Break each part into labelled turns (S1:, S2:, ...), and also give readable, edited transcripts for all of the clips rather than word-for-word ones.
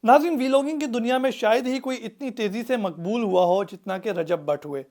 S1: नाज़रीन, वीलॉगिंग की दुनिया में शायद ही कोई इतनी तेज़ी से मकबूल हुआ हो जितना कि रजब भट्ट हुए।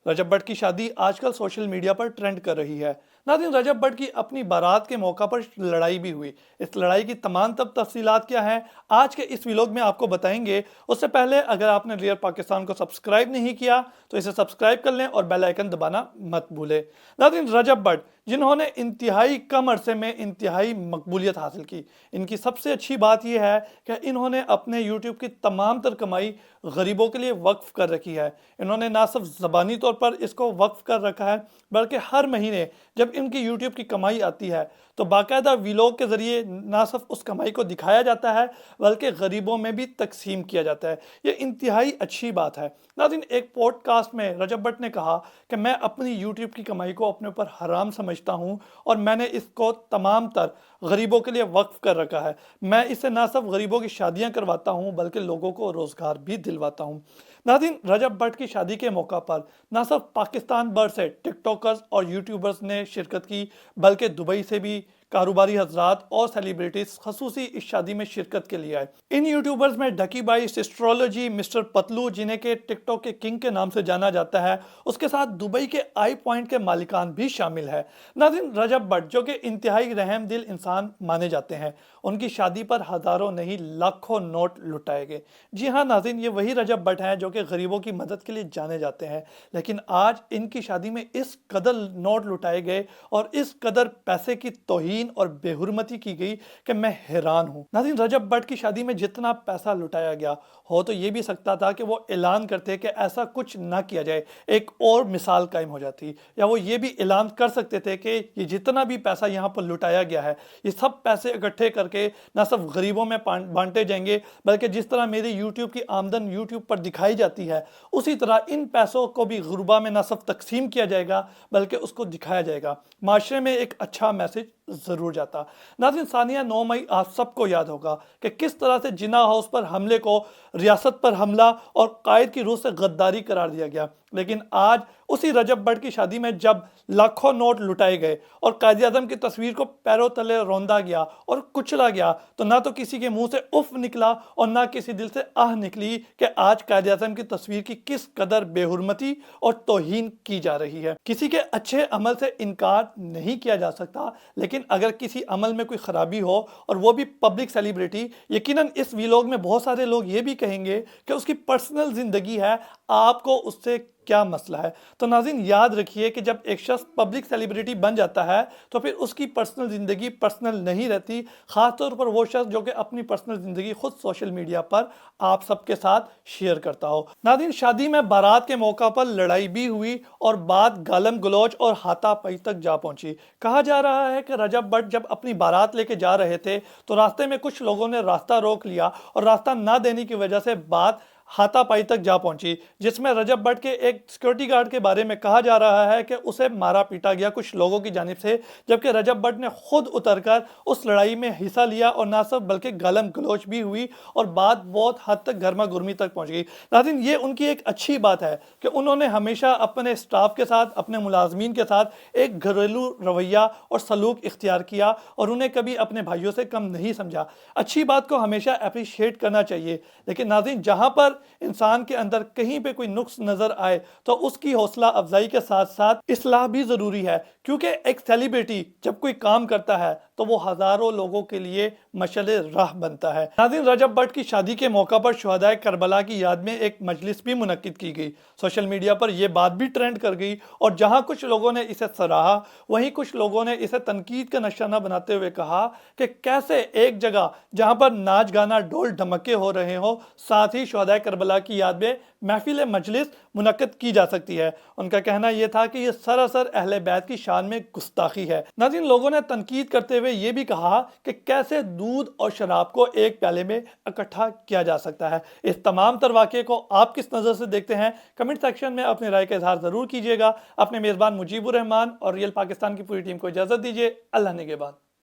S1: रजब भट्ट की शादी आजकल सोशल मीडिया पर ट्रेंड कर रही है। नाज़रीन, रजब भट्ट की अपनी बारात के मौका पर लड़ाई भी हुई। इस लड़ाई की तमाम तफसीलात क्या हैं, आज के इस व्लॉग में आपको बताएंगे। उससे पहले अगर आपने रियल पाकिस्तान को सब्सक्राइब नहीं किया तो इसे सब्सक्राइब कर लें और बेल आइकन दबाना मत भूलें। नाज़रीन, रजब भट्ट जिन्होंने इंतहाई कम अरसे में इंतहाई मकबूलियत हासिल की, इनकी सबसे अच्छी बात यह है कि इन्होंने अपने यूट्यूब की तमाम तर कमाई गरीबों के लिए वक्फ कर रखी है। इन्होंने ना सिर्फ ज़बानी तौर पर इसको वक्फ कर रखा है, बल्कि हर महीने जब इनकी यूट्यूब की कमाई आती है तो बाकायदा व्लॉग के ज़रिए ना सिर्फ उस कमाई को दिखाया जाता है बल्कि गरीबों में भी तकसीम किया जाता है। ये इंतहाई अच्छी बात है। नाज़रीन, एक पॉडकास्ट में रजब भट्ट ने कहा कि मैं अपनी यूट्यूब की कमाई को अपने ऊपर हराम समझता हूँ और मैंने इसको तमाम तर गरीबों के लिए वक्फ कर रखा है। मैं इससे ना सिर्फ गरीबों की शादियाँ करवाता हूँ बल्कि लोगों को रोज़गार भी दिलवाता हूँ। नाज़रीन, रजब भट्ट की शादी के मौका पर ना सिर्फ पाकिस्तान भर से टिकटॉकर्स और यूट्यूबर्स ने शिरकत की बल्कि दुबई से भी कारोबारी हजरात और सेलिब्रिटीज खसूसी इस शादी में शिरकत के लिए आए। इन यूट्यूबर्स में ढकी बाई, सिस्ट्रोलॉजी, मिस्टर पतलू जिन्हें के टिकटॉक के किंग के नाम से जाना जाता है, उसके साथ दुबई के आई पॉइंट के मालिकान भी शामिल है। नाज़रीन, रजब भट्ट जो कि इंतहाई रहम दिल इंसान माने जाते हैं, उनकी शादी पर हजारों नहीं लाखों नोट लुटाए गए। जी हाँ नाज़रीन, ये वही रजब भट्ट हैं जो कि गरीबों की मदद के लिए जाने जाते हैं, लेकिन आज इनकी शादी में इस कदर नोट लुटाए गए और इस कदर पैसे की तौहीन और बेहुरमती की गई कि मैं हैरान हूं। नाज़रीन, रजब भट्ट की शादी में जितना पैसा लुटाया गया हो तो ये भी सकता था कि वो ऐलान करते कि ऐसा कुछ ना किया जाए, एक और मिसाल कायम हो जाती, या वो ये भी ऐलान कर सकते थे कि ये जितना भी पैसा यहाँ पर लुटाया गया है ये सब पैसे इकट्ठे करके ना सिर्फ गरीबों में बांटे जाएंगे बल्कि जिस तरह मेरी यूट्यूब की आमदन यूट्यूब पर दिखाई जाती है उसी तरह इन पैसों को भी गुरबा में ना सिर्फ तकसीम किया जाएगा बल्कि उसको दिखाया जाएगा। माशरे में एक अच्छा मैसेज जरूर जाता। नाज़रीन, सानिया 9 मई आप सबको याद होगा कि किस तरह से जिना हाउस पर हमले को रियासत पर हमला और कायद की रूह से गद्दारी करार दिया गया, लेकिन आज उसी रजब भट्ट की शादी में जब लाखों नोट लुटाए गए और कायद आज़म की तस्वीर को पैरों तले रौंदा गया और कुचला गया तो ना तो किसी के मुंह से उफ निकला और ना किसी दिल से आह निकली कि आज कायद आज़म की तस्वीर की किस कदर बेहुरमती और तौहीन की जा रही है। किसी के अच्छे अमल से इनकार नहीं किया जा सकता, लेकिन अगर किसी अमल में कोई खराबी हो और वो भी पब्लिक सेलिब्रिटी, यकीनन इस व्लॉग में बहुत सारे लोग ये भी कहेंगे कि उसकी पर्सनल जिंदगी है, आपको उससे क्या मसला है। तो नाज़रीन, याद रखिए कि जब एक शख्स पब्लिक सेलिब्रिटी बन जाता है तो फिर उसकी पर्सनल ज़िंदगी पर्सनल नहीं रहती, ख़ासतौर पर वो शख्स जो कि अपनी पर्सनल ज़िंदगी खुद सोशल मीडिया पर आप सबके साथ शेयर करता हो। नाज़रीन, शादी में बारात के मौका पर लड़ाई भी हुई और बात गालम गलौज और हाथापाई तक जा पहुंची। कहा जा रहा है कि रजब भट्ट जब अपनी बारात लेके जा रहे थे तो रास्ते में कुछ लोगों ने रास्ता रोक लिया और रास्ता ना देने की वजह से बात हाथापाई तक जा पहुंची, जिसमें रजब भट्ट के एक सिक्योरिटी गार्ड के बारे में कहा जा रहा है कि उसे मारा पीटा गया कुछ लोगों की जानिब से, जबकि रजब भट्ट ने खुद उतरकर उस लड़ाई में हिस्सा लिया और ना सिर्फ बल्कि गालम गलोच भी हुई और बात बहुत हद तक गर्मा गुर्मी तक पहुंच गई। नाज़रीन, ये उनकी एक अच्छी बात है कि उन्होंने हमेशा अपने स्टाफ के साथ, अपने मुलाजमीन के साथ एक घरेलू रवैया और सलूक इख्तियार किया और उन्हें कभी अपने भाइयों से कम नहीं समझा। अच्छी बात को हमेशा अप्रिशिएट करना चाहिए, लेकिन नाज़रीन, जहां पर इंसान के अंदर कहीं पे कोई नुक्स नजर आए तो उसकी हौसला अफजाई के साथ साथ इस्लाह भी जरूरी है, क्योंकि एक सेलिब्रिटी जब कोई काम करता है तो वो हजारों लोगों के लिए मशले राह बनता है। नाज़रीन, रजब भट्ट की शादी के मौका पर शुहदाए करबला की याद में एक मजलिस भी मुनक्किद की गई। सोशल मीडिया पर यह बात भी ट्रेंड कर गई और जहां कुछ लोगों ने इसे सराहा वहीं कुछ लोगों ने इसे तनकीद का निशाना बनाते हुए कहा कि कैसे एक जगह जहां पर नाच गाना ढोल ढमके हो रहे हो साथ ही शुहदाए करबला की याद में महफिल मजलिस मुनक्किद की जा सकती है। उनका कहना यह था कि यह सरासर अहले बैत की शान में गुस्ताखी है। नाज़रीन, लोगों ने तनकीद करते हुए यह भी कहा कि कैसे दूध और शराब को एक प्याले में इकट्ठा किया जा सकता है। इस तमाम तर वाक़े को आप किस नज़र से देखते हैं, कमेंट सेक्शन में अपनी राय का इजहार ज़रूर कीजिएगा। अपने मेज़बान मुजीबुर रहमान और रियल पाकिस्तान की पूरी टीम को इजाज़त दीजिए। अल्लाह निगहबान।